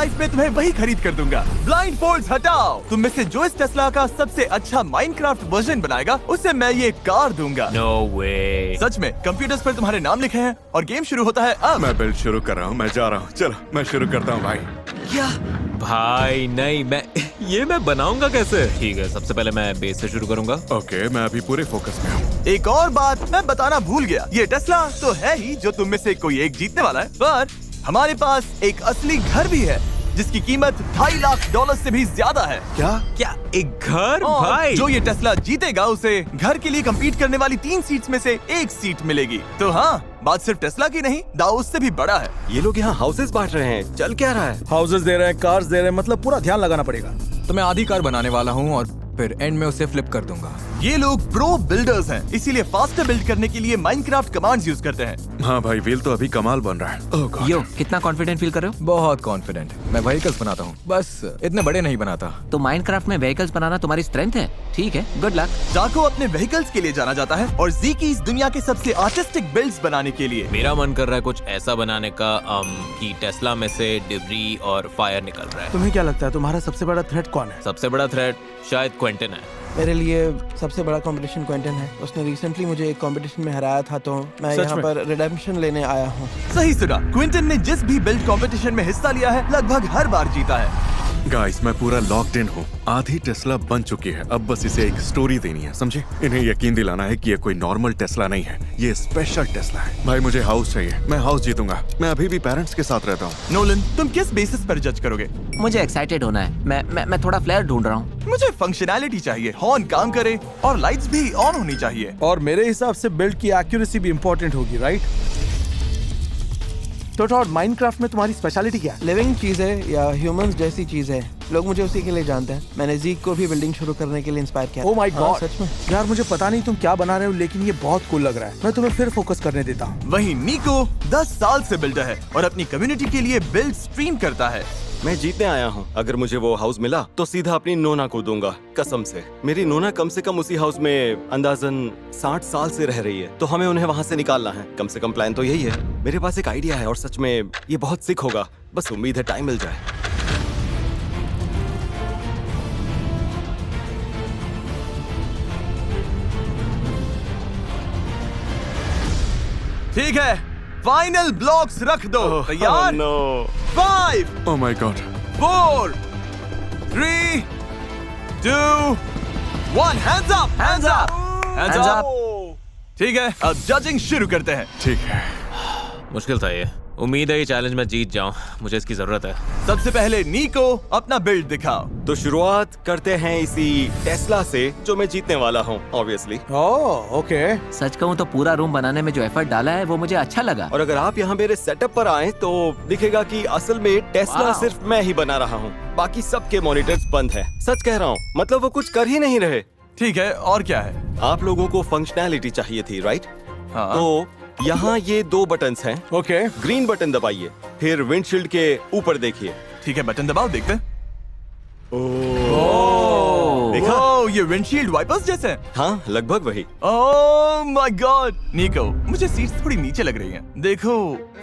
Life में तुम्हें वही खरीद कर दूंगा। ब्लाइंड फोल्ड्स हटाओ। तुम में से जो इस टेस्ला का सबसे अच्छा माइनक्राफ्ट वर्जन बनाएगा उसे मैं ये कार दूंगा। नो वे। सच में कंप्यूटर्स पर तुम्हारे नाम लिखे हैं और गेम शुरू होता है अब। मैं बिल्ड शुरू कर रहा हूँ, मैं जा रहा हूँ। चलो मैं शुरू करता हूँ भाई। क्या भाई नहीं, मैं बनाऊंगा कैसे? ठीक है, सबसे पहले मैं बेस से शुरू करूंगा। ओके, मैं अभी पूरे फोकस में हूँ। एक और बात मैं बताना भूल गया, ये टेस्ला तो है ही जो तुम में से कोई एक जीतने वाला है, पर हमारे पास एक असली घर भी है जिसकी कीमत $2.5 लाख से भी ज्यादा है। क्या एक घर? और भाई जो ये टेस्ला जीतेगा उसे घर के लिए कम्पीट करने वाली 3 सीट्स में से 1 सीट मिलेगी। तो हाँ, बात सिर्फ टेस्ला की नहीं, दाऊ उससे भी बड़ा है। ये लोग यहाँ हाउसेस बांट रहे हैं, चल क्या रहा है? हाउसेस दे रहे हैं, कार्स दे रहे हैं, मतलब पूरा ध्यान लगाना पड़ेगा। तो मैं आधी कार बनाने वाला हूँ और फिर एंड में उसे फ्लिप कर दूंगा। ये लोग प्रो बिल्डर्स हैं, इसीलिए फास्टर बिल्ड करने के लिए माइनक्राफ्ट कमांड्स यूज करते हैं। हाँ भाई, व्हील तो अभी कमाल बन रहा है। ओह गॉड। यो, कितना कॉन्फिडेंट फील कर रहे हो? बहुत कॉन्फिडेंट। मैं व्हीकल्स बनाता हूँ, बस इतने बड़े नहीं बनाता। तो माइनक्राफ्ट में व्हीकल्स बनाना तुम्हारी स्ट्रेंथ है? ठीक है, गुड लक। जाको अपने व्हीकल्स के लिए जाना जाता है और ज़ीकी इस दुनिया के सबसे आर्टिस्टिक बिल्ड्स बनाने के लिए। मेरा मन कर रहा है कुछ ऐसा बनाने का कि टेस्ला में से डिब्री और फायर निकल रहा है। तुम्हें क्या लगता है तुम्हारा सबसे बड़ा थ्रेट कौन है? सबसे बड़ा थ्रेट शायद क्विंटन है। मेरे लिए सबसे बड़ा कंपटीशन क्विंटन है। उसने रिसेंटली मुझे एक कंपटीशन में हराया था, तो मैं सच यहाँ में? पर रिडेम्पशन लेने आया हूँ। सही सुना, क्विंटन ने जिस भी बिल्ड कंपटीशन में हिस्सा लिया है लगभग हर बार जीता है। गाइस, मैं पूरा लॉक्ड इन हूँ। आधी टेस्ला बन चुकी है, अब बस इसे एक स्टोरी देनी है, समझे? इन्हें यकीन दिलाना है कि ये कोई नॉर्मल टेस्ला नहीं है, ये स्पेशल टेस्ला है। भाई मुझे हाउस चाहिए, मैं हाउस जीतूंगा। मैं अभी भी पेरेंट्स के साथ रहता हूँ। नोलन, तुम किस बेसिस पर जज करोगे? मुझे एक्साइटेड होना है। मैं थोड़ा फ्लेयर ढूंढ रहा हूँ। मुझे फंक्शनैलिटी चाहिए, हॉर्न काम करे और लाइट्स भी ऑन होनी चाहिए। और मेरे हिसाब से बिल्ड की एक्यूरेसी भी इम्पोर्टेंट होगी, राइट? तो टॉड, माइनक्राफ्ट में तुम्हारी स्पेशलिटी क्या है? लिविंग चीज है या ह्यूमंस जैसी चीज है? लोग मुझे उसी के लिए जानते हैं। मैंने ज़ीक को भी बिल्डिंग शुरू करने के लिए इंस्पायर किया। ओह माय गॉड, सच में? यार मुझे पता नहीं तुम क्या बना रहे हो, लेकिन ये बहुत कूल लग रहा है। मैं तुम्हें फिर फोकस करने देता हूँ। वहीं निको 10 साल से बिल्डर है और अपनी कम्युनिटी के लिए बिल्ड स्ट्रीम करता है। मैं जीतने आया हूँ। अगर मुझे वो हाउस मिला तो सीधा अपनी नोना को दूंगा, कसम से। मेरी नोना कम से कम उसी हाउस में अंदाजन 60 साल से रह रही है, तो हमें उन्हें वहाँ से निकालना है। कम से कम प्लान तो यही है। मेरे पास एक आइडिया है और सच में ये बहुत सिक होगा, बस उम्मीद है टाइम मिल जाए। ठीक है, फाइनल ब्लॉक्स रख दो। तैयार? No. 5, oh my god. 4, 3, 2, 1, hands up, hands up, hands Hands up. ठीक है, अब जजिंग शुरू करते हैं। ठीक है। मुश्किल था ये। उम्मीद है ये चैलेंज मैं जीत जाऊं, मुझे इसकी जरूरत है। सबसे पहले निको अपना बिल्ड दिखाओ। तो शुरुआत करते हैं इसी टेस्ला से जो मैं जीतने वाला हूँ, ऑब्वियसली। Oh okay. सच कहूँ तो पूरा रूम बनाने में जो एफर्ट डाला है वो मुझे अच्छा लगा। और अगर आप यहाँ मेरे सेटअप पर आए तो दिखेगा कि असल में टेस्ला वाह। सिर्फ मैं ही बना रहा हूँ, बाकी सबके मॉनिटर्स बंद है। सच कह रहा हूँ, मतलब वो कुछ कर ही नहीं रहे। ठीक है, और क्या है? आप लोगों को फंक्शनैलिटी चाहिए थी, राइट? हाँ। तो यहाँ ये 2 बटन्स हैं। ओके। ग्रीन बटन दबाइए, फिर विंडशील्ड के ऊपर देखिए। ठीक है, बटन दबाओ, देखते हैं। देखा? ओह, ये विंडशील्ड वाइपर्स जैसे हैं। हाँ, लगभग वही। ओह माय गॉड, निको, मुझे सीट्स थोड़ी नीचे लग रही हैं। देखो,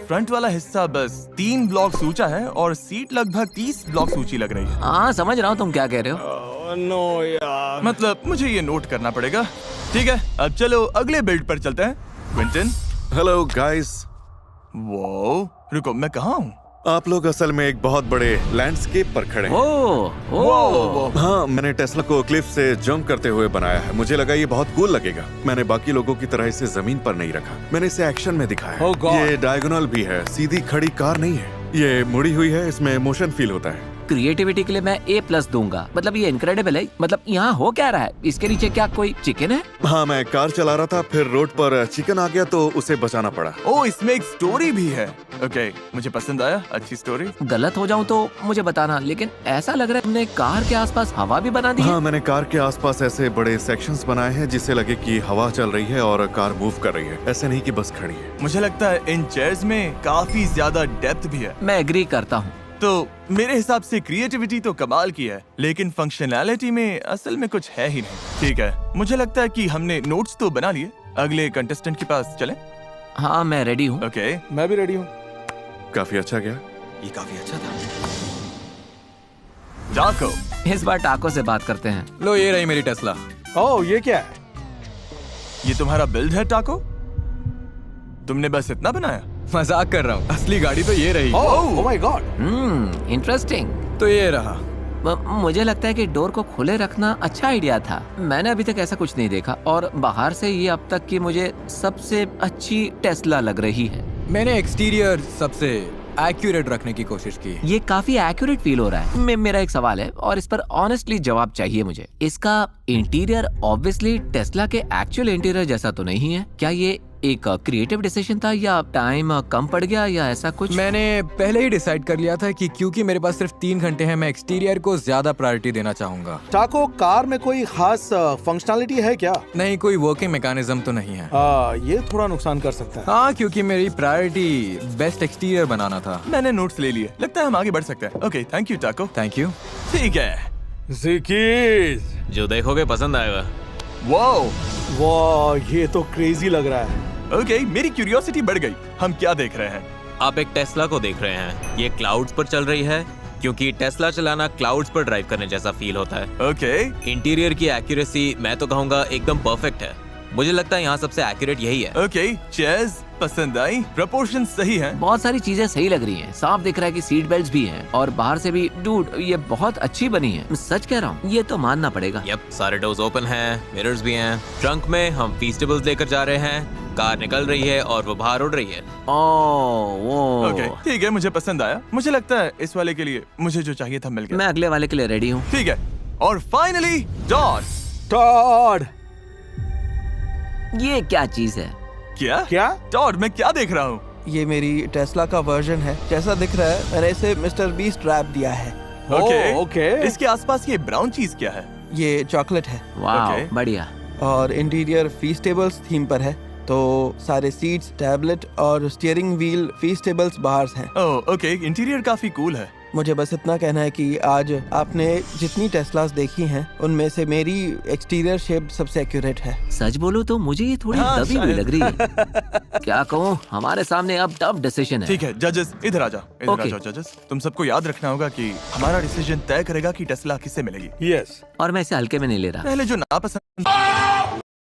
फ्रंट वाला हिस्सा बस 3 ब्लॉक्स ऊंचा है और सीट लगभग 30 ब्लॉक्स ऊंची लग रही है। हाँ, समझ रहा हूँ तुम क्या कह रहे हो। नो यार। मतलब मुझे ये नोट करना पड़ेगा। ठीक है, अब चलो अगले बिल्ड पर चलते हैं। क्विंटन। Hello guys. वो रुको, मैं कहाँ हूँ? आप लोग असल में एक बहुत बड़े लैंडस्केप पर खड़े हैं। ओह, हाँ, मैंने टेस्ला को क्लिफ से जंप करते हुए बनाया है। मुझे लगा ये बहुत कूल लगेगा। मैंने बाकी लोगों की तरह इसे जमीन पर नहीं रखा, मैंने इसे एक्शन में दिखाया। Oh God. ये डायगोनल भी है, सीधी खड़ी कार नहीं है। ये मुड़ी हुई है, इसमें मोशन फील होता है। क्रिएटिविटी के लिए मैं A+ दूंगा। मतलब ये इनक्रेडिबल है। मतलब यहाँ हो क्या रहा है? इसके नीचे क्या कोई चिकन है? हाँ, मैं कार चला रहा था, फिर रोड पर चिकन आ गया तो उसे बचाना पड़ा। ओह, इसमें एक स्टोरी भी है। ओके, मुझे पसंद आया, अच्छी स्टोरी। गलत हो जाऊँ तो मुझे बताना, लेकिन ऐसा लग रहा है तुमने कार के आसपास हवा भी बना दी है। हाँ, मैंने कार के आसपास ऐसे बड़े सेक्शंस बनाए हैं जिससे लगे कि हवा चल रही है और कार मूव कर रही है, ऐसे नहीं कि बस खड़ी है। मुझे लगता है इन चेयर्स में काफी ज्यादा डेप्थ भी है। मैं एग्री करता हूँ। तो मेरे हिसाब से क्रिएटिविटी तो कमाल की है, लेकिन फंक्शनैलिटी में असल में कुछ है ही नहीं। ठीक है, मुझे लगता है कि हमने नोट्स तो बना लिए, अगले कंटेस्टेंट के पास चलें? हाँ, मैं रेडी हूँ। ओके। मैं भी रेडी हूँ। काफी अच्छा गया। ये काफी अच्छा था। टाको। इस बार टाको से बात करते हैं। लो ये रही मेरी टेस्ला। ओह ये क्या है? ये तुम्हारा बिल्ड है टाको? तुमने बस इतना बनाया? मजाक कर रहा हूँ, असली गाड़ी तो ये रही। ओह माय गॉड। इंटरेस्टिंग। तो ये रहा। मुझे लगता है कि डोर को खुले रखना अच्छा आइडिया था। मैंने अभी तक ऐसा कुछ नहीं देखा और बाहर से ये अब तक की मुझे सबसे अच्छी टेस्ला लग रही है। मैंने एक्सटीरियर सबसे एक्यूरेट रखने की कोशिश की। ये काफी एक्यूरेट फील हो रहा है। मेरा एक सवाल है और इस पर ऑनेस्टली जवाब चाहिए मुझे। इसका इंटीरियर ऑब्वियसली टेस्ला के एक्चुअल इंटीरियर जैसा तो नहीं है। क्या ये एक क्रिएटिव डिसीजन था या टाइम कम पड़ गया या ऐसा कुछ? मैंने पहले ही डिसाइड कर लिया था कि क्योंकि मेरे पास सिर्फ 3 घंटे हैं, मैं एक्सटीरियर को ज्यादा प्रायोरिटी देना चाहूंगा। टाको, कार में कोई खास फंक्शनैलिटी है क्या? नहीं, कोई वर्किंग मैकेनिज्म तो नहीं है। ये थोड़ा नुकसान कर सकता है। हाँ, क्योंकि मेरी प्रायोरिटी बेस्ट एक्सटीरियर बनाना था। मैंने नोट्स ले लिए, लगता है हम आगे बढ़ सकते हैं। ओके, थैंक यू टाको। Thank you. ठीक है। ज़िकीज़। जो देखोगे पसंद आएगा। वाओ, वाह ये तो क्रेजी लग रहा है। ओके, मेरी क्यूरियोसिटी बढ़ गई। हम क्या देख रहे हैं? आप एक टेस्ला को देख रहे हैं। ये क्लाउड्स पर चल रही है क्योंकि टेस्ला चलाना क्लाउड्स पर ड्राइव करने जैसा फील होता है। ओके, इंटीरियर की एक्यूरेसी मैं तो कहूँगा एकदम परफेक्ट है। मुझे लगता है यहाँ सबसे एक्यूरेट यही है। ओके, चेयर्स पसंद आई, प्रोपोर्शन सही है। बहुत सारी चीजें सही लग रही हैं। साफ दिख रहा है कि सीट बेल्ट भी हैं और बाहर से भी। डूड, ये बहुत अच्छी बनी है। मैं सच कह रहा हूँ, ये तो मानना पड़ेगा। यप, सारे डोर्स ओपन हैं, मिरर्स भी हैं। ट्रंक में हम फीस्टेबल्स लेकर जा रहे हैं। कार निकल रही है और वो बाहर उड़ रही है। ओह, ओके, ठीक है, मुझे पसंद आया। मुझे लगता है इस वाले के लिए मुझे जो चाहिए था मिल गया। मैं अगले वाले के लिए रेडी हूँ। ठीक है, और फाइनली डॉट। टॉड। ये क्या चीज है? क्या? टॉड, मैं क्या देख रहा हूँ? ये मेरी टेस्ला का वर्जन है। जैसा दिख रहा है मैंने इसे मिस्टर बीस्ट रैप दिया है। ओके, इसके आसपास ये ब्राउन चीज क्या है? ये चॉकलेट है वाह, Okay. बढ़िया। और इंटीरियर फीस्टेबल्स थीम पर है। तो सारे सीट्स, टैबलेट और स्टीयरिंग व्हील फीस्टेबल्स बाहर हैं। ओह, ओके, इंटीरियर काफी कूल है। मुझे बस इतना कहना है कि आज आपने जितनी टेस्लास देखी हैं उनमें से मेरी एक्सटीरियर शेप सबसे एक्यूरेट है। सच बोलूं तो मुझे ये थोड़ी हाँ, दबी हुई शायद। लग रही है। क्या कहूँ, हमारे सामने अब टफ डिसीजन है। ठीक है, जजेस इधर आ जाओ, इधर आ Okay. जाओ जजेस। तुम सबको याद रखना होगा कि हमारा डिसीजन तय करेगा कि टेस्ला किससे मिलेगी। यस। और मैं इसे हल्के में नहीं ले रहा। पहले जो नापसंद